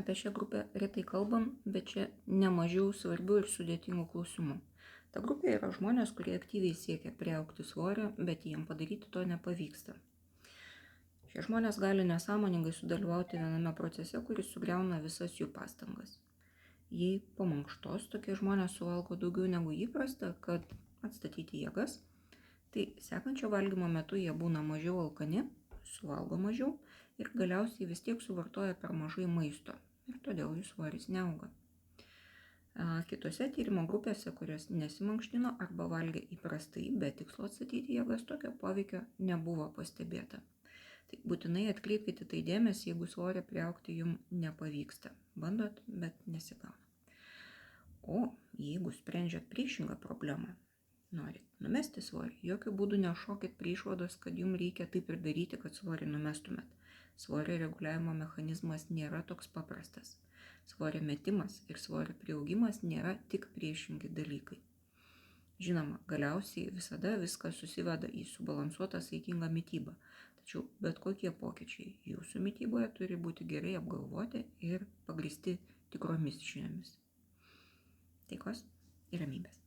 Apie šią grupę retai kalbam, bet čia nemažiau svarbių ir sudėtingų klausimų. Ta grupė yra žmonės, kurie aktyviai siekia priaugti svorio, bet jiem padaryti to nepavyksta. Šie žmonės gali nesąmoningai sudalyvauti viename procese, kuris sugriauna visas jų pastangas. Jei po mankštos tokie žmonės suvalgo daugiau negu įprasta, kad atstatyti jėgas, tai sekančio valgymo metu jie būna mažiau alkani, suvalgo mažiau ir galiausiai vis tiek suvartoja per mažai maisto ir todėl jų svoris neauga. Kitose tyrimo grupėse, kurios nesimankštino arba valgė įprastai, be tikslo atstatyti jėgas, tokio poveikio nebuvo pastebėta. Tai būtinai atkreipkite tai dėmesį, jeigu svorio priaugti jums nepavyksta. Bandot, bet nesigauna. O jeigu sprendžiat priešingą problemą, norit numesti svorį, jokių būdų nešokit prie išvados, kad jums reikia taip ir daryti, kad svorį numestumėt. Svorio reguliavimo mechanizmas nėra toks paprastas. Svorio metimas ir svorio priaugimas nėra tik priešingi dalykai. Žinoma, galiausiai visada viskas susiveda į subalansuotą saikingą mitybą, tačiau bet kokie pokyčiai jūsų mityboje turi būti gerai apgalvoti ir pagrįsti tikromis žiniomis. Taikos ir ramybės.